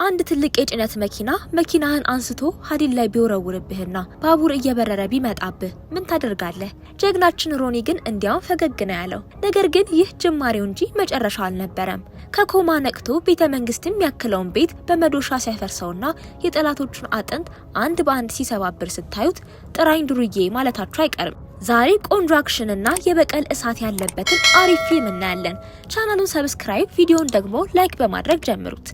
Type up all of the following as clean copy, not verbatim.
አንድ ትልቅ የጭነት መኪናህን አንስቶ ሀዲድ ላይ ቢወረውርብህና ባቡር እየበረረ ቢመጣብህ ምን ታደርጋለህ? ጀግናችን ሮኒ ግን እንዲያውም ፈገግ ነው ያለው። ነገር ግን ይህ ጅማሬው እንጂ መጨረሻው አልነበረም። ከኮማ ነቅቶ ቤተ መንግስትም ያክለውን ቤት በመዶሻ ሲያፈርሰውና የጠላቶቹን አጥንት አንድ በአንድ ሲሰባብር ስታዩት ጥራኝ ዱርዬ ማለታቸው አይቀርም። ዛሬ ቆንጆ አክሽንና የበቀል እሳት ያለበትን አሪፍ ፊልም እናያለን። ቻናሉን ሰብስክራይብ፣ ቪዲዮውን ደግሞ ላይክ በማድረግ ጀምሩት።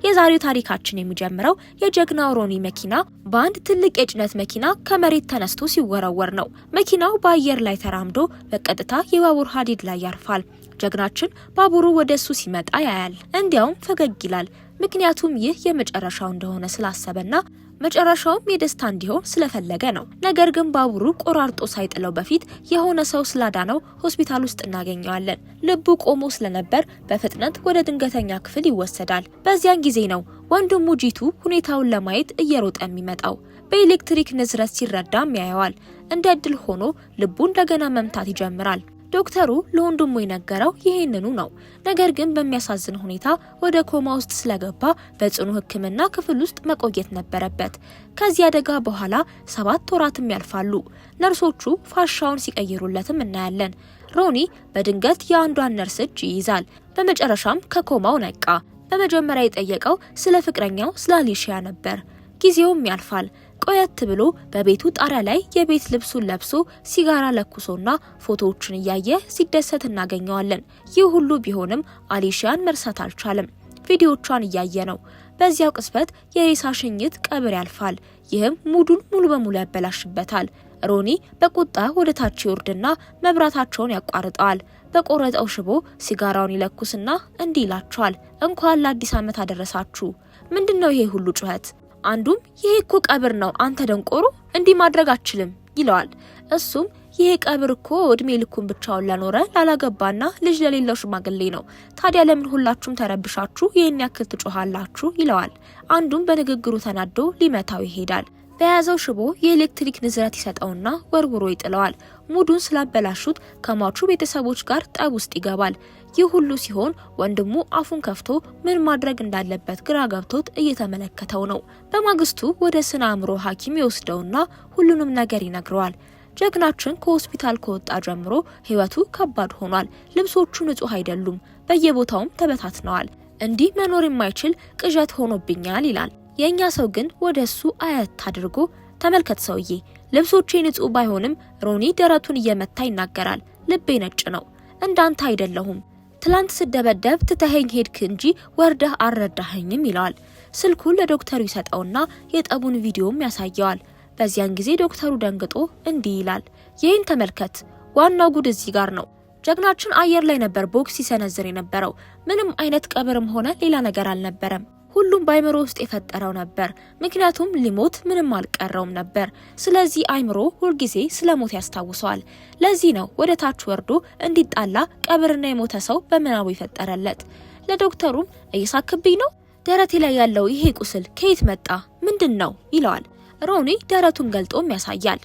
የዛሬው ታሪካችን የሚጀምረው የጀግናው ሮኒ መኪና በአንድ ትልቅ የጭነት መኪና ከመሬት ተነስቶ ሲወረወር ነው። መኪናው በአየር ላይ ተራምዶ በቀጥታ የባቡር ሀዲድ ላይ ያርፋል። ጀግናችን ባቡሩ ወደሱ ሲመጣ ያያል። እንዲያውም ፈገግ ይላል። ምክንያቱም ይህ የመጨረሻው እንደሆነ ስላሰበና መጨረሻውም የደስታ እንዲሆን ስለፈለገ ነው። ነገር ግን ባቡሩ ቆራርጦ ሳይጥለው በፊት የሆነ ሰው ስላዳነው ሆስፒታል ውስጥ እናገኘዋለን። ልቡ ቆሞ ስለነበር በፍጥነት ወደ ድንገተኛ ክፍል ይወሰዳል። በዚያን ጊዜ ነው ወንድሙ ጂቱ ሁኔታውን ለማየት እየሮጠ የሚመጣው። በኤሌክትሪክ ንዝረት ሲረዳም ያየዋል። እንደ እድል ሆኖ ልቡ እንደገና መምታት ይጀምራል። ዶክተሩ ለወንድሙ የነገረው ይሄንኑ ነው። ነገር ግን በሚያሳዝን ሁኔታ ወደ ኮማ ውስጥ ስለገባ በጽኑ ሕክምና ክፍል ውስጥ መቆየት ነበረበት። ከዚህ አደጋ በኋላ 7 ወራትም ያልፋሉ። ነርሶቹ ፋሻውን ሲቀይሩለትም እናያለን። ሮኒ በድንገት የአንዷን ነርስ እጅ ይይዛል። በመጨረሻም ከኮማው ነቃ። በመጀመሪያ የጠየቀው ስለ ፍቅረኛው ስለ አሊሺያ ነበር። ጊዜውም ያልፋል። ቆየት ብሎ በቤቱ ጣሪያ ላይ የቤት ልብሱን ለብሶ ሲጋራ ለኩሶና ፎቶዎችን እያየ ሲደሰት እናገኘዋለን። ይህ ሁሉ ቢሆንም አሊሺያን መርሳት አልቻለም። ቪዲዮቿን እያየ ነው። በዚያው ቅጽበት የሬሳ ሽኝት ቀብር ያልፋል። ይህም ሙዱን ሙሉ በሙሉ ያበላሽበታል። ሮኒ በቁጣ ወደ ታች ይወርድና መብራታቸውን ያቋርጠዋል። በቆረጠው ሽቦ ሲጋራውን ይለኩስና እንዲህ ይላቸዋል፣ እንኳን ለአዲስ ዓመት አደረሳችሁ። ምንድነው ይሄ ሁሉ ጩኸት? አንዱም ይሄ እኮ ቀብር ነው፣ አንተ ደንቆሮ እንዲህ ማድረግ አትችልም ይለዋል። እሱም ይሄ ቀብር እኮ እድሜ ልኩን ብቻውን ለኖረ ላላገባና ልጅ ለሌለው ሽማግሌ ነው። ታዲያ ለምን ሁላችሁም ተረብሻችሁ ይሄን ያክል ትጮሃላችሁ? ይለዋል። አንዱም በንግግሩ ተናዶ ሊመታው ይሄዳል። በያዘው ሽቦ የኤሌክትሪክ ንዝረት ይሰጠውና ወርውሮ ይጥለዋል። ሙዱን ስላበላሹት ከሟቹ ቤተሰቦች ጋር ጠብ ውስጥ ይገባል። ይህ ሁሉ ሲሆን ወንድሙ አፉን ከፍቶ ምን ማድረግ እንዳለበት ግራ ገብቶት እየተመለከተው ነው። በማግስቱ ወደ ስነ አእምሮ ሐኪም ይወስደውና ሁሉንም ነገር ይነግረዋል። ጀግናችን ከሆስፒታል ከወጣ ጀምሮ ህይወቱ ከባድ ሆኗል። ልብሶቹ ንጹህ አይደሉም፣ በየቦታውም ተበታትነዋል። እንዲህ መኖር የማይችል ቅዠት ሆኖብኛል ይላል። የኛ ሰው ግን ወደሱ አያት አድርጎ ተመልከት ሰውዬ፣ ልብሶቼ ንጹህ ባይሆንም ሮኒ ደረቱን እየመታ ይናገራል። ልቤ ነጭ ነው፣ እንዳንተ አይደለሁም። ትላንት ስደበደብ ትተኸኝ ሄድክ እንጂ ወርደህ አልረዳኸኝም ይለዋል። ስልኩን ለዶክተሩ ይሰጠውና የጠቡን ቪዲዮም ያሳየዋል። በዚያን ጊዜ ዶክተሩ ደንግጦ እንዲህ ይላል፣ ይህን ተመልከት፣ ዋናው ጉድ እዚህ ጋር ነው። ጀግናችን አየር ላይ ነበር ቦክስ ሲሰነዝር የነበረው። ምንም አይነት ቀብርም ሆነ ሌላ ነገር አልነበረም። ሁሉም በአይምሮ ውስጥ የፈጠረው ነበር። ምክንያቱም ሊሞት ምንም አልቀረውም ነበር። ስለዚህ አይምሮ ሁልጊዜ ስለሞት ያስታውሰዋል። ለዚህ ነው ወደ ታች ወርዶ እንዲጣላ ቀብርና የሞተ ሰው በምናቡ የፈጠረለት። ለዶክተሩም እየሳክብኝ ነው? ደረቴ ላይ ያለው ይሄ ቁስል ከየት መጣ? ምንድን ነው ይለዋል። ሮኒ ደረቱን ገልጦም ያሳያል።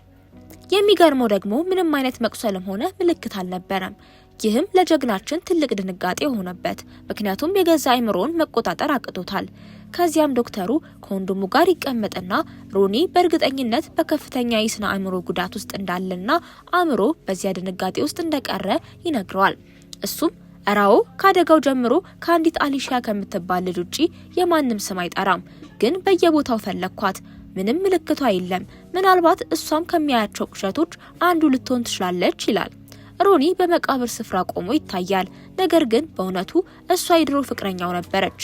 የሚገርመው ደግሞ ምንም አይነት መቁሰልም ሆነ ምልክት አልነበረም። ይህም ለጀግናችን ትልቅ ድንጋጤ ሆነበት። ምክንያቱም የገዛ አይምሮን መቆጣጠር አቅቶታል። ከዚያም ዶክተሩ ከወንድሙ ጋር ይቀመጥና ሮኒ በእርግጠኝነት በከፍተኛ የስነ አእምሮ ጉዳት ውስጥ እንዳለና አእምሮ በዚያ ድንጋጤ ውስጥ እንደቀረ ይነግረዋል። እሱም እራው ካደጋው ጀምሮ ከአንዲት አሊሺያ ከምትባል ልጅ ውጪ የማንም ስም አይጠራም። ግን በየቦታው ፈለኳት፣ ምንም ምልክቷ የለም። ምናልባት እሷም ከሚያያቸው ቅዠቶች አንዱ ልትሆን ትችላለች ይላል። ሮኒ በመቃብር ስፍራ ቆሞ ይታያል። ነገር ግን በእውነቱ እሷ የድሮ ፍቅረኛው ነበረች።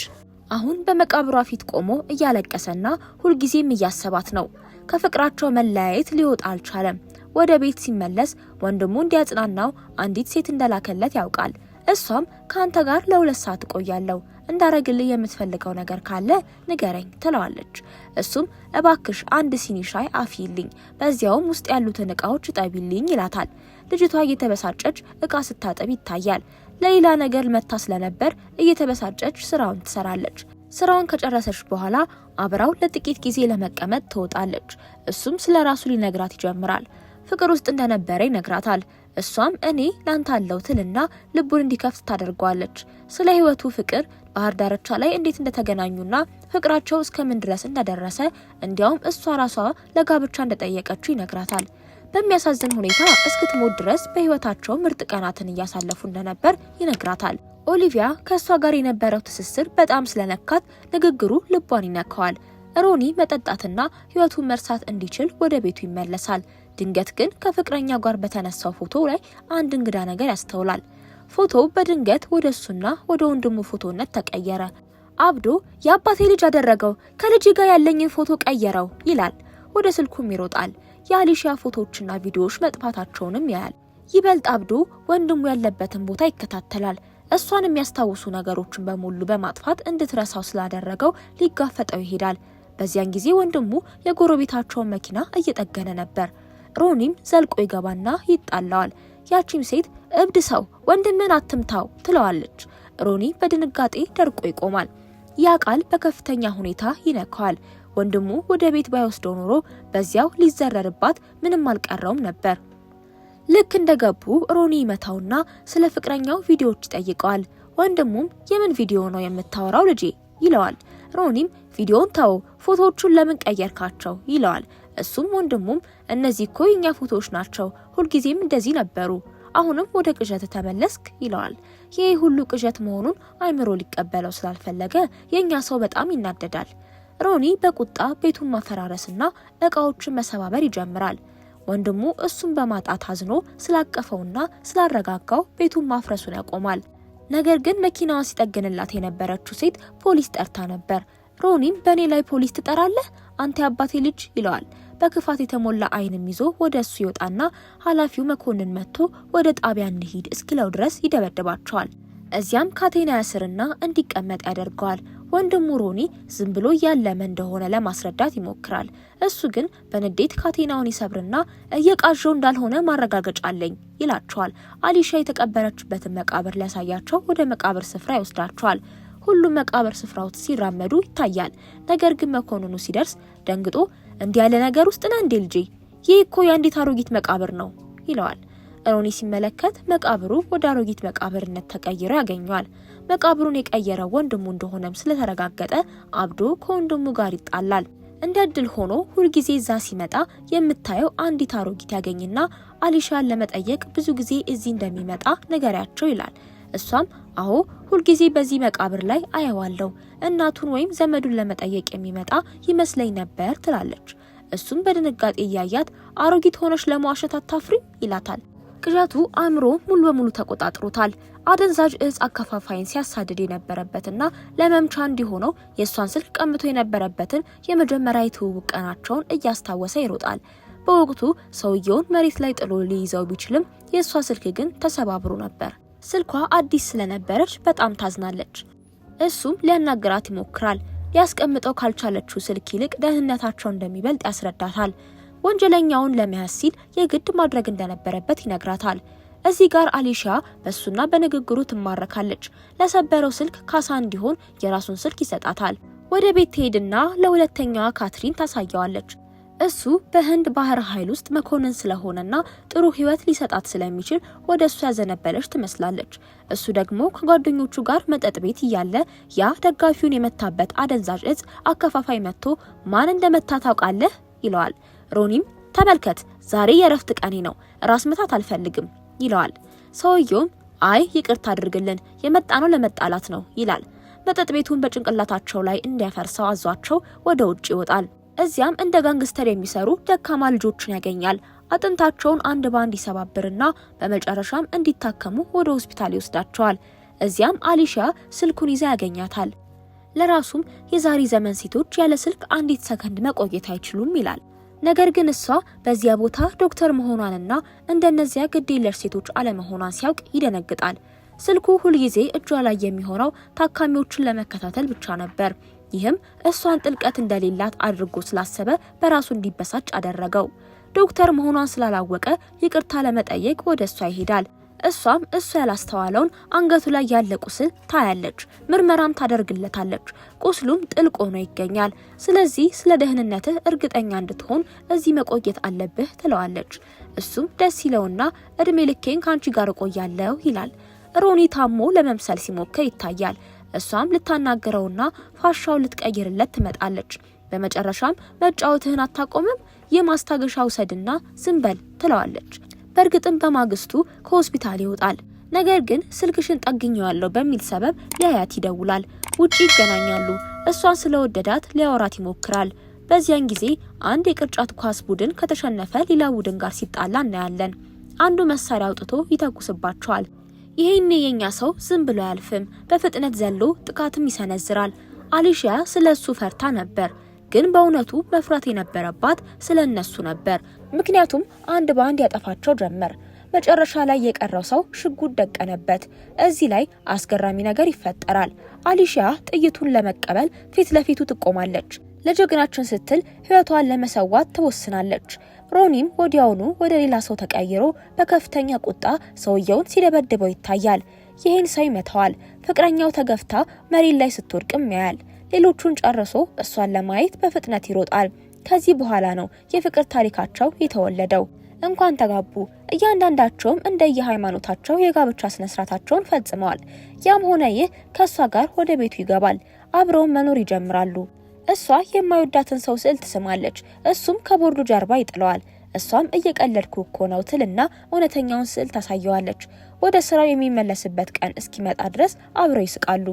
አሁን በመቃብሯ ፊት ቆሞ እያለቀሰና ሁልጊዜም እያሰባት ነው። ከፍቅራቸው መለያየት ሊወጣ አልቻለም። ወደ ቤት ሲመለስ ወንድሙ እንዲያጽናናው አንዲት ሴት እንደላከለት ያውቃል። እሷም ካንተ ጋር ለ2 ሰዓት እቆያለሁ፣ እንዳረግልህ የምትፈልገው ነገር ካለ ንገረኝ ትለዋለች። እሱም እባክሽ አንድ ሲኒ ሻይ አፊልኝ፣ በዚያውም ውስጥ ያሉትን እቃዎች ጠቢልኝ ይላታል። ልጅቷ እየተበሳጨች እቃ ስታጠብ ይታያል። ለሌላ ነገር መታ ስለነበር እየተበሳጨች ስራውን ትሰራለች። ስራውን ከጨረሰች በኋላ አብራው ለጥቂት ጊዜ ለመቀመጥ ትወጣለች። እሱም ስለራሱ ሊነግራት ይጀምራል። ፍቅር ውስጥ እንደነበረ ይነግራታል። እሷም እኔ ላንተ አለው ትልና ልቡን እንዲከፍት ታደርገዋለች። ስለ ህይወቱ ፍቅር ባህር ዳርቻ ላይ እንዴት እንደተገናኙና ፍቅራቸው እስከምን ድረስ እንደደረሰ እንዲያውም እሷ ራሷ ለጋብቻ እንደጠየቀችው ይነግራታል። በሚያሳዝን ሁኔታ እስክትሞት ድረስ በህይወታቸው ምርጥ ቀናትን እያሳለፉ እንደነበር ይነግራታል። ኦሊቪያ ከሷ ጋር የነበረው ትስስር በጣም ስለነካት ንግግሩ ልቧን ይነካዋል። ሮኒ መጠጣትና ህይወቱን መርሳት እንዲችል ወደ ቤቱ ይመለሳል። ድንገት ግን ከፍቅረኛ ጋር በተነሳው ፎቶ ላይ አንድ እንግዳ ነገር ያስተውላል። ፎቶው በድንገት ወደ እሱና ወደ ወንድሙ ፎቶነት ተቀየረ። አብዶ የአባቴ ልጅ አደረገው፣ ከልጅ ጋር ያለኝን ፎቶ ቀየረው ይላል። ወደ ስልኩም ይሮጣል። የአሊሺያ ፎቶዎችና ቪዲዮዎች መጥፋታቸውንም ያያል። ይበልጥ አብዶ ወንድሙ ያለበትን ቦታ ይከታተላል። እሷን የሚያስታውሱ ነገሮችን በሙሉ በማጥፋት እንድትረሳው ስላደረገው ሊጋፈጠው ይሄዳል። በዚያን ጊዜ ወንድሙ የጎረቤታቸውን መኪና እየጠገነ ነበር። ሮኒም ዘልቆ ይገባና ይጣላዋል። ያቺም ሴት እብድ ሰው ወንድምን አትምታው ትለዋለች። ሮኒ በድንጋጤ ደርቆ ይቆማል። ያ ቃል በከፍተኛ ሁኔታ ይነካዋል። ወንድሙ ወደ ቤት ባይወስደው ኖሮ በዚያው ሊዘረርባት ምንም አልቀረውም ነበር። ልክ እንደገቡ ሮኒ ይመታውና ስለ ፍቅረኛው ቪዲዮዎች ይጠይቀዋል። ወንድሙም የምን ቪዲዮ ነው የምታወራው ልጄ ይለዋል። ሮኒም ቪዲዮን ተው፣ ፎቶዎቹን ለምን ቀየርካቸው ይለዋል። እሱም ወንድሙም እነዚህ እኮ የኛ ፎቶዎች ናቸው፣ ሁልጊዜም እንደዚህ ነበሩ፣ አሁንም ወደ ቅዠት ተመለስክ ይለዋል። ይሄ ሁሉ ቅዠት መሆኑን አይምሮ ሊቀበለው ስላልፈለገ የኛ ሰው በጣም ይናደዳል። ሮኒ በቁጣ ቤቱን ማፈራረስና እቃዎችን መሰባበር ይጀምራል። ወንድሙ እሱን በማጣት አዝኖ ስላቀፈውና ስላረጋጋው ቤቱን ማፍረሱን ያቆማል። ነገር ግን መኪናዋን ሲጠግንላት የነበረችው ሴት ፖሊስ ጠርታ ነበር። ሮኒም በኔ ላይ ፖሊስ ትጠራለህ አንተ ያባቴ ልጅ ይለዋል። በክፋት የተሞላ አይንም ይዞ ወደ እሱ ይወጣና ኃላፊው መኮንን መጥቶ ወደ ጣቢያ እንሂድ እስኪለው ድረስ ይደበድባቸዋል። እዚያም ካቴና ያስርና እንዲቀመጥ ያደርገዋል። ወንድሙ ሮኒ ዝም ብሎ ያለመ እንደሆነ ለማስረዳት ይሞክራል። እሱ ግን በንዴት ካቴናውን ይሰብርና እየቃዠው እንዳልሆነ ማረጋገጫ አለኝ ይላቸዋል። አሊሻ የተቀበረችበትን መቃብር ሊያሳያቸው ወደ መቃብር ስፍራ ይወስዳቸዋል። ሁሉም መቃብር ስፍራው ሲራመዱ ይታያል። ነገር ግን መኮንኑ ሲደርስ ደንግጦ እንዲህ ያለ ነገር ውስጥ ነህ እንዴ ልጄ? ይህ እኮ የአንዲት አሮጊት መቃብር ነው ይለዋል። ሮኒ ሲመለከት መቃብሩ ወደ አሮጊት መቃብርነት ተቀይሮ ያገኘዋል። መቃብሩን የቀየረው ወንድሙ እንደሆነም ስለተረጋገጠ አብዶ ከወንድሙ ጋር ይጣላል። እንደ እድል ሆኖ ሁልጊዜ እዛ ሲመጣ የምታየው አንዲት አሮጊት ያገኝና አሊሻን ለመጠየቅ ብዙ ጊዜ እዚህ እንደሚመጣ ነገሪያቸው ይላል። እሷም አዎ ሁልጊዜ በዚህ መቃብር ላይ አየዋለሁ፣ እናቱን ወይም ዘመዱን ለመጠየቅ የሚመጣ ይመስለኝ ነበር ትላለች። እሱም በድንጋጤ እያያት አሮጊት ሆነሽ ለመዋሸት አታፍሪም ይላታል። ቅዠቱ አእምሮ ሙሉ በሙሉ ተቆጣጥሮታል። አደንዛዥ እጽ አከፋፋይን ሲያሳድድ የነበረበትና ለመምቻ እንዲሆነው የእሷን ስልክ ቀምቶ የነበረበትን የመጀመሪያ የትውውቅ ቀናቸውን እያስታወሰ ይሮጣል። በወቅቱ ሰውየውን መሬት ላይ ጥሎ ሊይዘው ቢችልም የእሷ ስልክ ግን ተሰባብሮ ነበር። ስልኳ አዲስ ስለነበረች በጣም ታዝናለች። እሱም ሊያናግራት ይሞክራል። ሊያስቀምጠው ካልቻለችው ስልክ ይልቅ ደህንነታቸው እንደሚበልጥ ያስረዳታል። ወንጀለኛውን ለመያዝ ሲል የግድ ማድረግ እንደነበረበት ይነግራታል። እዚህ ጋር አሊሺያ በሱና በንግግሩ ትማረካለች። ለሰበረው ስልክ ካሳ እንዲሆን የራሱን ስልክ ይሰጣታል። ወደ ቤት ትሄድና ለሁለተኛዋ ካትሪን ታሳየዋለች። እሱ በህንድ ባህር ኃይል ውስጥ መኮንን ስለሆነና ጥሩ ህይወት ሊሰጣት ስለሚችል ወደ እሱ ያዘነበለች ትመስላለች። እሱ ደግሞ ከጓደኞቹ ጋር መጠጥ ቤት እያለ ያ ደጋፊውን የመታበት አደንዛዥ እጽ አከፋፋይ መጥቶ ማን እንደመታ ታውቃለህ ይለዋል። ሮኒም ተመልከት ዛሬ የረፍት ቀኔ ነው፣ ራስ መታት አልፈልግም ይለዋል። ሰውየውም አይ ይቅርታ አድርግልን የመጣነው ለመጣላት ነው ይላል። መጠጥ ቤቱን በጭንቅላታቸው ላይ እንዲያፈርሰው አዟቸው ወደ ውጭ ይወጣል። እዚያም እንደ ጋንግስተር የሚሰሩ ደካማ ልጆችን ያገኛል። አጥንታቸውን አንድ ባንድ ይሰባብርና በመጨረሻም እንዲታከሙ ወደ ሆስፒታል ይወስዳቸዋል። እዚያም አሊሺያ ስልኩን ይዛ ያገኛታል። ለራሱም የዛሬ ዘመን ሴቶች ያለ ስልክ አንዲት ሰከንድ መቆየት አይችሉም ይላል። ነገር ግን እሷ በዚያ ቦታ ዶክተር መሆኗንና እንደነዚያ ግዴለሽ ሴቶች አለመሆኗን ሲያውቅ ይደነግጣል። ስልኩ ሁልጊዜ እጇ ላይ የሚሆነው ታካሚዎችን ለመከታተል ብቻ ነበር። ይህም እሷን ጥልቀት እንደሌላት አድርጎ ስላሰበ በራሱ እንዲበሳጭ አደረገው። ዶክተር መሆኗን ስላላወቀ ይቅርታ ለመጠየቅ ወደ እሷ ይሄዳል። እሷም እሱ ያላስተዋለውን አንገቱ ላይ ያለ ቁስል ታያለች። ምርመራም ታደርግለታለች። ቁስሉም ጥልቅ ሆኖ ይገኛል። ስለዚህ ስለ ደህንነትህ እርግጠኛ እንድትሆን እዚህ መቆየት አለብህ ትለዋለች። እሱም ደስ ይለውና እድሜ ልኬን ካንቺ ጋር እቆያለሁ ይላል። ሮኒ ታሞ ለመምሰል ሲሞክር ይታያል። እሷም ልታናገረውና ፋሻው ልትቀይርለት ትመጣለች። በመጨረሻም መጫወትህን አታቆምም? የማስታገሻ ውሰድና ዝም በል ትለዋለች። በእርግጥም በማግስቱ ከሆስፒታል ይወጣል። ነገር ግን ስልክሽን ጠግኘዋለሁ በሚል ሰበብ ሊያያት ይደውላል። ውጪ ይገናኛሉ። እሷን ስለወደዳት ሊያወራት ይሞክራል። በዚያን ጊዜ አንድ የቅርጫት ኳስ ቡድን ከተሸነፈ ሌላ ቡድን ጋር ሲጣላ እናያለን። አንዱ መሳሪያ አውጥቶ ይተኩስባቸዋል። ይሄኔ የኛ ሰው ዝም ብሎ አያልፍም። በፍጥነት ዘሎ ጥቃትም ይሰነዝራል። አሊሺያ ስለሱ ፈርታ ነበር፣ ግን በእውነቱ መፍራት የነበረባት ስለነሱ ነበር። ምክንያቱም አንድ በአንድ ያጠፋቸው ጀመር። መጨረሻ ላይ የቀረው ሰው ሽጉጥ ደቀነበት። እዚህ ላይ አስገራሚ ነገር ይፈጠራል። አሊሺያ ጥይቱን ለመቀበል ፊት ለፊቱ ትቆማለች። ለጀግናችን ስትል ህይወቷን ለመሰዋት ትወስናለች። ሮኒም ወዲያውኑ ወደ ሌላ ሰው ተቀይሮ በከፍተኛ ቁጣ ሰውየውን ሲደበድበው ይታያል። ይህን ሰው ይመታዋል። ፍቅረኛው ተገፍታ መሬት ላይ ስትወድቅም ያያል። ሌሎቹን ጨርሶ እሷን ለማየት በፍጥነት ይሮጣል። ከዚህ በኋላ ነው የፍቅር ታሪካቸው የተወለደው። እንኳን ተጋቡ። እያንዳንዳቸውም እንደየሃይማኖታቸው የጋብቻ ስነስርዓታቸውን ፈጽመዋል። ያም ሆነ ይህ ከሷ ጋር ወደ ቤቱ ይገባል። አብረው መኖር ይጀምራሉ። እሷ የማይወዳትን ሰው ስዕል ትስማለች። እሱም ከቦርዱ ጀርባ ይጥለዋል። እሷም እየቀለድኩ እኮ ነው ትልና እውነተኛውን ስዕል ታሳየዋለች። ወደ ስራው የሚመለስበት ቀን እስኪመጣ ድረስ አብረው ይስቃሉ።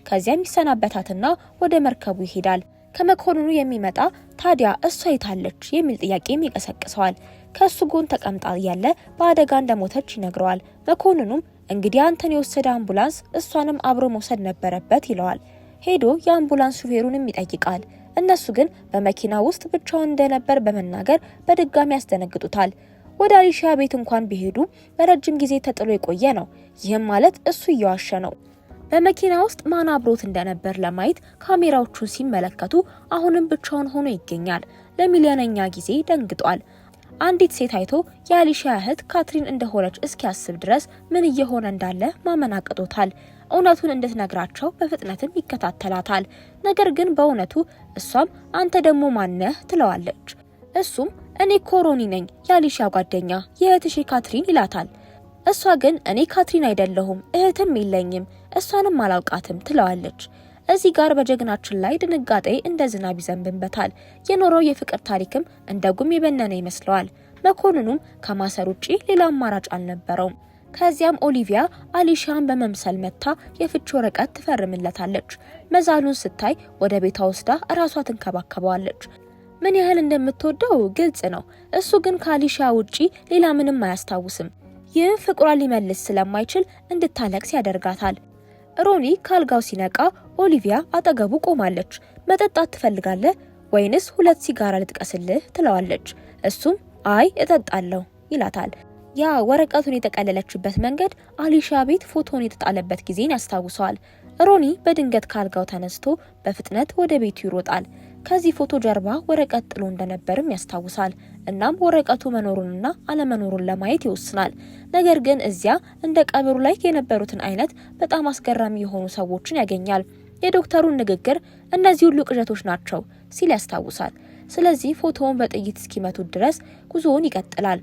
ከዚያም ይሰናበታትና ወደ መርከቡ ይሄዳል። ከመኮንኑ የሚመጣ ታዲያ እሷ የታለች የሚል ጥያቄም ይቀሰቅሰዋል። ከሱ ጎን ተቀምጣ ያለ በአደጋ እንደሞተች ይነግረዋል። መኮንኑም እንግዲህ አንተን የወሰደ አምቡላንስ እሷንም አብሮ መውሰድ ነበረበት ይለዋል። ሄዶ የአምቡላንስ ሹፌሩንም ይጠይቃል። እነሱ ግን በመኪና ውስጥ ብቻውን እንደነበር በመናገር በድጋሚ ያስደነግጡታል። ወደ አሊሺያ ቤት እንኳን ቢሄዱ በረጅም ጊዜ ተጥሎ የቆየ ነው። ይህም ማለት እሱ እየዋሸ ነው። በመኪና ውስጥ ማን አብሮት እንደነበር ለማየት ካሜራዎቹን ሲመለከቱ አሁንም ብቻውን ሆኖ ይገኛል። ለሚሊዮነኛ ጊዜ ደንግጧል። አንዲት ሴት አይቶ የአሊሺያ እህት ካትሪን እንደሆነች እስኪያስብ ድረስ ምን እየሆነ እንዳለ ማመን አቅቶታል። እውነቱን እንድትነግራቸው በፍጥነትም ይከታተላታል። ነገር ግን በእውነቱ እሷም አንተ ደግሞ ማነህ ትለዋለች። እሱም እኔ ሮኒ ነኝ፣ የአሊሺያ ጓደኛ፣ የእህትሽ ካትሪን ይላታል። እሷ ግን እኔ ካትሪን አይደለሁም፣ እህትም የለኝም፣ እሷንም አላውቃትም ትለዋለች። እዚህ ጋር በጀግናችን ላይ ድንጋጤ እንደ ዝናብ ይዘንብበታል። የኖረው የፍቅር ታሪክም እንደ ጉም የበነነ ይመስለዋል። መኮንኑም ከማሰር ውጪ ሌላ አማራጭ አልነበረውም። ከዚያም ኦሊቪያ አሊሺያን በመምሰል መታ የፍቺ ወረቀት ትፈርምለታለች። መዛሉን ስታይ ወደ ቤቷ ወስዳ እራሷ ትንከባከበዋለች። ምን ያህል እንደምትወደው ግልጽ ነው። እሱ ግን ከአሊሺያ ውጪ ሌላ ምንም አያስታውስም። ይህ ፍቅሯን ሊመልስ ስለማይችል እንድታለቅስ ያደርጋታል። ሮኒ ካልጋው ሲነቃ ኦሊቪያ አጠገቡ ቆማለች። መጠጣት ትፈልጋለህ ወይንስ 2 ሲጋራ ልጥቀስልህ ትለዋለች። እሱም አይ እጠጣለሁ ይላታል። ያ ወረቀቱን የተቀለለችበት መንገድ አሊሺያ ቤት ፎቶን የተጣለበት ጊዜን ያስታውሰዋል። ሮኒ በድንገት ካልጋው ተነስቶ በፍጥነት ወደ ቤቱ ይሮጣል። ከዚህ ፎቶ ጀርባ ወረቀት ጥሎ እንደነበርም ያስታውሳል። እናም ወረቀቱ መኖሩንና አለመኖሩን ለማየት ይወስናል። ነገር ግን እዚያ እንደ ቀብሩ ላይ የነበሩትን አይነት በጣም አስገራሚ የሆኑ ሰዎችን ያገኛል። የዶክተሩን ንግግር እነዚህ ሁሉ ቅዠቶች ናቸው ሲል ያስታውሳል። ስለዚህ ፎቶውን በጥይት እስኪመቱት ድረስ ጉዞውን ይቀጥላል።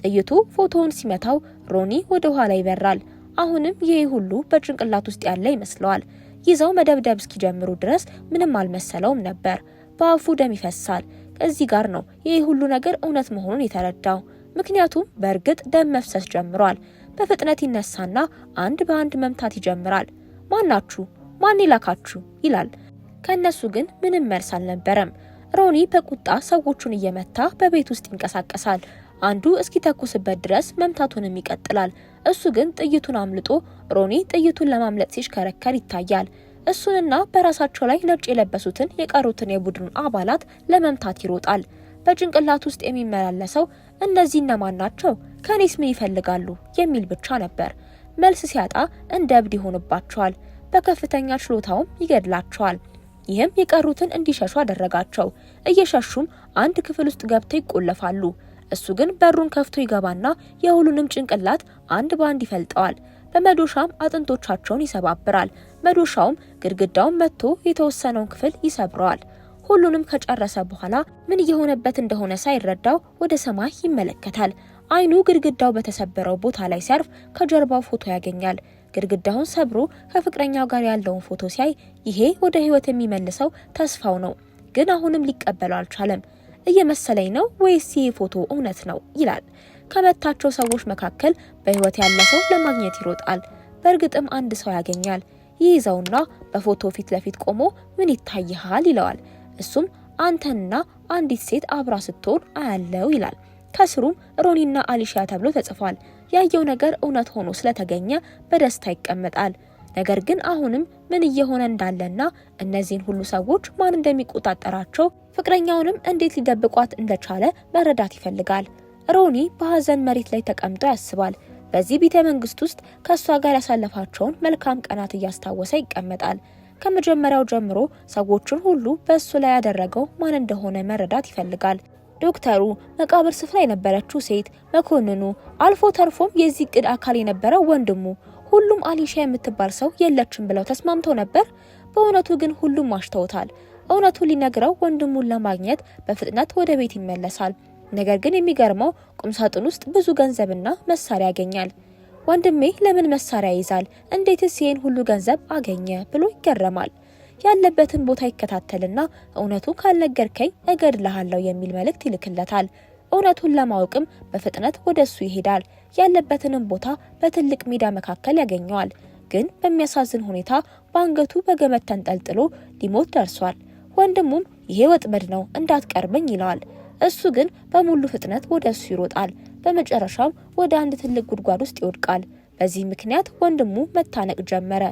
ጥይቱ ፎቶውን ሲመታው ሮኒ ወደ ኋላ ይበራል። አሁንም ይሄ ሁሉ በጭንቅላት ውስጥ ያለ ይመስለዋል። ይዘው መደብደብ እስኪጀምሩ ድረስ ምንም አልመሰለውም ነበር። በአፉ ደም ይፈሳል። እዚህ ጋር ነው ይሄ ሁሉ ነገር እውነት መሆኑን የተረዳው። ምክንያቱም በእርግጥ ደም መፍሰስ ጀምሯል። በፍጥነት ይነሳና አንድ በአንድ መምታት ይጀምራል። ማናችሁ? ማን ይላካችሁ? ይላል። ከነሱ ግን ምንም መልስ አልነበረም። ሮኒ በቁጣ ሰዎቹን እየመታ በቤት ውስጥ ይንቀሳቀሳል። አንዱ እስኪተኩስበት ድረስ መምታቱንም ይቀጥላል። እሱ ግን ጥይቱን አምልጦ ሮኒ ጥይቱን ለማምለጥ ሲሽከረከር ይታያል። እሱንና በራሳቸው ላይ ነጭ የለበሱትን የቀሩትን የቡድኑን አባላት ለመምታት ይሮጣል። በጭንቅላት ውስጥ የሚመላለሰው እነዚህ እነማን ናቸው? ከኔስ ምን ይፈልጋሉ? የሚል ብቻ ነበር። መልስ ሲያጣ እንደ እብድ ይሆንባቸዋል። በከፍተኛ ችሎታውም ይገድላቸዋል። ይህም የቀሩትን እንዲሸሹ አደረጋቸው። እየሸሹም አንድ ክፍል ውስጥ ገብተው ይቆለፋሉ። እሱ ግን በሩን ከፍቶ ይገባና የሁሉንም ጭንቅላት አንድ ባንድ ይፈልጠዋል። በመዶሻም አጥንቶቻቸውን ይሰባብራል። መዶሻውም ግድግዳውን መጥቶ የተወሰነውን ክፍል ይሰብረዋል። ሁሉንም ከጨረሰ በኋላ ምን እየሆነበት እንደሆነ ሳይረዳው ወደ ሰማይ ይመለከታል። አይኑ ግድግዳው በተሰበረው ቦታ ላይ ሲያርፍ ከጀርባው ፎቶ ያገኛል። ግድግዳውን ሰብሮ ከፍቅረኛው ጋር ያለውን ፎቶ ሲያይ ይሄ ወደ ህይወት የሚመልሰው ተስፋው ነው። ግን አሁንም ሊቀበለው አልቻለም። እየመሰለኝ ነው ወይስ ይሄ ፎቶ እውነት ነው ይላል። ከመታቸው ሰዎች መካከል በህይወት ያለ ሰው ለማግኘት ይሮጣል። በእርግጥም አንድ ሰው ያገኛል። ይይዘውና በፎቶ ፊት ለፊት ቆሞ ምን ይታይሃል ይለዋል። እሱም አንተና አንዲት ሴት አብራ ስትሆን አያለው ይላል። ከስሩም ሮኒና አሊሺያ ተብሎ ተጽፏል። ያየው ነገር እውነት ሆኖ ስለተገኘ በደስታ ይቀመጣል። ነገር ግን አሁንም ምን እየሆነ እንዳለና እነዚህን ሁሉ ሰዎች ማን እንደሚቆጣጠራቸው ፍቅረኛውንም እንዴት ሊደብቋት እንደቻለ መረዳት ይፈልጋል። ሮኒ በሐዘን መሬት ላይ ተቀምጦ ያስባል። በዚህ ቤተ መንግስት ውስጥ ከሷ ጋር ያሳለፋቸውን መልካም ቀናት እያስታወሰ ይቀመጣል። ከመጀመሪያው ጀምሮ ሰዎችን ሁሉ በእሱ ላይ ያደረገው ማን እንደሆነ መረዳት ይፈልጋል። ዶክተሩ፣ መቃብር ስፍራ የነበረችው ሴት፣ መኮንኑ፣ አልፎ ተርፎም የዚህ እቅድ አካል የነበረው ወንድሙ፣ ሁሉም አሊሺያ የምትባል ሰው የለችም ብለው ተስማምተው ነበር። በእውነቱ ግን ሁሉም ዋሽተውታል። እውነቱን ሊነግረው ወንድሙን ለማግኘት በፍጥነት ወደ ቤት ይመለሳል። ነገር ግን የሚገርመው ቁምሳጥን ውስጥ ብዙ ገንዘብና መሳሪያ ያገኛል። ወንድሜ ለምን መሳሪያ ይዛል? እንዴትስ ይሄን ሁሉ ገንዘብ አገኘ ብሎ ይገረማል። ያለበትን ቦታ ይከታተልና እውነቱን ካልነገርከኝ እገድልሃለሁ የሚል መልእክት ይልክለታል። እውነቱን ለማወቅም በፍጥነት ወደሱ ይሄዳል። ያለበትንም ቦታ በትልቅ ሜዳ መካከል ያገኘዋል። ግን በሚያሳዝን ሁኔታ በአንገቱ በገመድ ተንጠልጥሎ ሊሞት ደርሷል። ወንድሙም ይሄ ወጥመድ ነው እንዳትቀርበኝ ይለዋል። እሱ ግን በሙሉ ፍጥነት ወደሱ ይሮጣል። በመጨረሻም ወደ አንድ ትልቅ ጉድጓድ ውስጥ ይወድቃል። በዚህ ምክንያት ወንድሙ መታነቅ ጀመረ።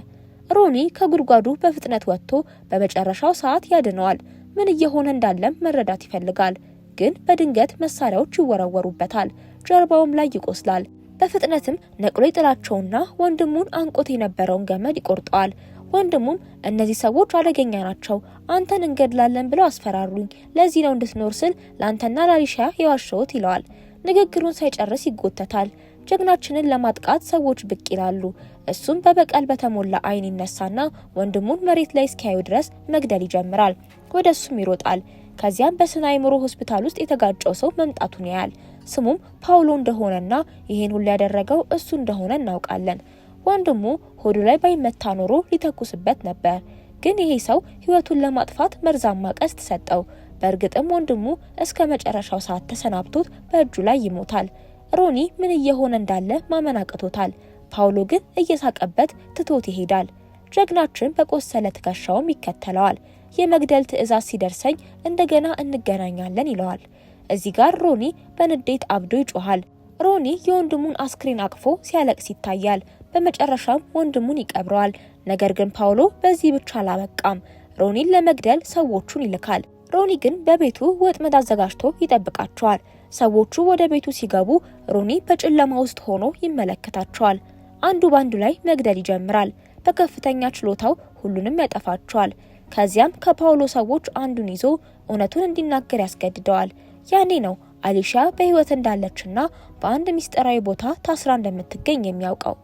ሮኒ ከጉድጓዱ በፍጥነት ወጥቶ በመጨረሻው ሰዓት ያድነዋል። ምን እየሆነ እንዳለም መረዳት ይፈልጋል። ግን በድንገት መሳሪያዎች ይወረወሩበታል። ጀርባውም ላይ ይቆስላል። በፍጥነትም ነቅሎ ይጥላቸውና ወንድሙን አንቆት የነበረውን ገመድ ይቆርጠዋል። ወንድሙም እነዚህ ሰዎች አደገኛ ናቸው፣ አንተን እንገድላለን ብለው አስፈራሩኝ። ለዚህ ነው እንድትኖር ስል ላንተና ላሊሺያ የዋሸሁት ይለዋል። ንግግሩን ሳይጨርስ ይጎተታል። ጀግናችንን ለማጥቃት ሰዎች ብቅ ይላሉ። እሱም በበቀል በተሞላ አይን ይነሳና ወንድሙን መሬት ላይ እስኪያዩ ድረስ መግደል ይጀምራል። ወደሱም ይሮጣል። ከዚያም በስነ አእምሮ ሆስፒታል ውስጥ የተጋጨው ሰው መምጣቱን ያያል። ስሙም ፓውሎ እንደሆነና ይሄን ሁሉ ያደረገው እሱ እንደሆነ እናውቃለን። ወንድሙ ሆዱ ላይ ባይመታ ኖሮ ሊተኩስበት ነበር። ግን ይሄ ሰው ህይወቱን ለማጥፋት መርዛማ ቀስት ሰጠው። በእርግጥም ወንድሙ እስከ መጨረሻው ሰዓት ተሰናብቶት በእጁ ላይ ይሞታል። ሮኒ ምን እየሆነ እንዳለ ማመን አቅቶታል። ፓውሎ ግን እየሳቀበት ትቶት ይሄዳል። ጀግናችን በቆሰለ ትከሻውም ይከተለዋል። የመግደል ትዕዛዝ ሲደርሰኝ እንደገና እንገናኛለን ይለዋል። እዚህ ጋር ሮኒ በንዴት አብዶ ይጮሃል። ሮኒ የወንድሙን አስክሬን አቅፎ ሲያለቅስ ይታያል። በመጨረሻም ወንድሙን ይቀብረዋል። ነገር ግን ፓውሎ በዚህ ብቻ አላበቃም። ሮኒን ለመግደል ሰዎቹን ይልካል። ሮኒ ግን በቤቱ ወጥመድ አዘጋጅቶ ይጠብቃቸዋል። ሰዎቹ ወደ ቤቱ ሲገቡ ሮኒ በጨለማ ውስጥ ሆኖ ይመለከታቸዋል። አንዱ ባንዱ ላይ መግደል ይጀምራል። በከፍተኛ ችሎታው ሁሉንም ያጠፋቸዋል። ከዚያም ከፓውሎ ሰዎች አንዱን ይዞ እውነቱን እንዲናገር ያስገድደዋል። ያኔ ነው አሊሺያ በህይወት እንዳለችና በአንድ ሚስጥራዊ ቦታ ታስራ እንደምትገኝ የሚያውቀው።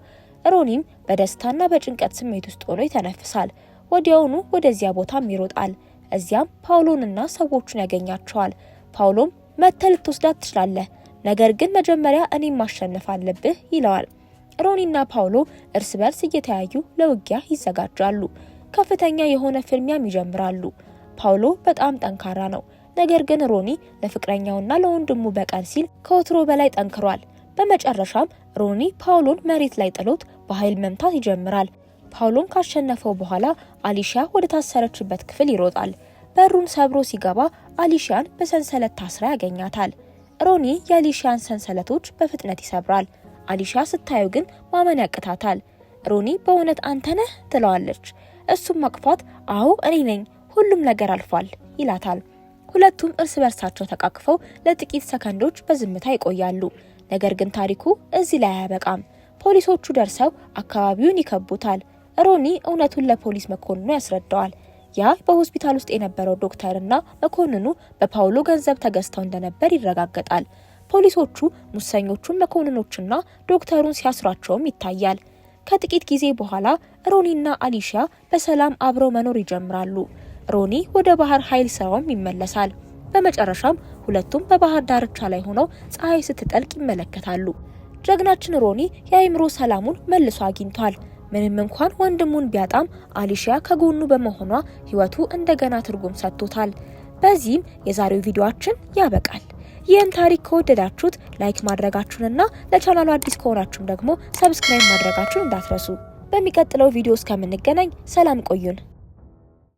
ሮኒም በደስታና በጭንቀት ስሜት ውስጥ ሆኖ ይተነፍሳል። ወዲያውኑ ወደዚያ ቦታም ይሮጣል። እዚያም ፓውሎንና ሰዎቹን ያገኛቸዋል። ፓውሎም መተህ ልትወስዳት ትችላለህ፣ ነገር ግን መጀመሪያ እኔም ማሸነፍ አለብህ ይለዋል። ሮኒና ፓውሎ እርስ በርስ እየተያዩ ለውጊያ ይዘጋጃሉ። ከፍተኛ የሆነ ፍልሚያም ይጀምራሉ። ፓውሎ በጣም ጠንካራ ነው። ነገር ግን ሮኒ ለፍቅረኛውና ለወንድሙ በቀል ሲል ከወትሮ በላይ ጠንክሯል። በመጨረሻም ሮኒ ፓውሎን መሬት ላይ ጥሎት በኃይል መምታት ይጀምራል። ፓውሎን ካሸነፈው በኋላ አሊሺያ ወደ ታሰረችበት ክፍል ይሮጣል። በሩን ሰብሮ ሲገባ አሊሺያን በሰንሰለት ታስራ ያገኛታል። ሮኒ የአሊሺያን ሰንሰለቶች በፍጥነት ይሰብራል። አሊሺያ ስታየው ግን ማመን ያቅታታል። ሮኒ በእውነት አንተ ነህ ትለዋለች። እሱም አቅፏት አዎ እኔ ነኝ፣ ሁሉም ነገር አልፏል ይላታል። ሁለቱም እርስ በርሳቸው ተቃቅፈው ለጥቂት ሰከንዶች በዝምታ ይቆያሉ። ነገር ግን ታሪኩ እዚህ ላይ አያበቃም። ፖሊሶቹ ደርሰው አካባቢውን ይከቡታል። ሮኒ እውነቱን ለፖሊስ መኮንኑ ያስረዳዋል። ያ በሆስፒታል ውስጥ የነበረው ዶክተርና መኮንኑ በፓውሎ ገንዘብ ተገዝተው እንደነበር ይረጋገጣል። ፖሊሶቹ ሙሰኞቹን መኮንኖችና ዶክተሩን ሲያስሯቸውም ይታያል። ከጥቂት ጊዜ በኋላ ሮኒና አሊሺያ በሰላም አብረው መኖር ይጀምራሉ። ሮኒ ወደ ባህር ኃይል ስራውም ይመለሳል። በመጨረሻም ሁለቱም በባህር ዳርቻ ላይ ሆነው ፀሐይ ስትጠልቅ ይመለከታሉ። ጀግናችን ሮኒ የአእምሮ ሰላሙን መልሶ አግኝቷል። ምንም እንኳን ወንድሙን ቢያጣም አሊሺያ ከጎኑ በመሆኗ ህይወቱ እንደገና ትርጉም ሰጥቶታል። በዚህም የዛሬው ቪዲዮአችን ያበቃል። ይህን ታሪክ ከወደዳችሁት ላይክ ማድረጋችሁንና ለቻናሉ አዲስ ከሆናችሁም ደግሞ ሰብስክራይብ ማድረጋችሁን እንዳትረሱ። በሚቀጥለው ቪዲዮ እስከምንገናኝ ሰላም ቆዩን።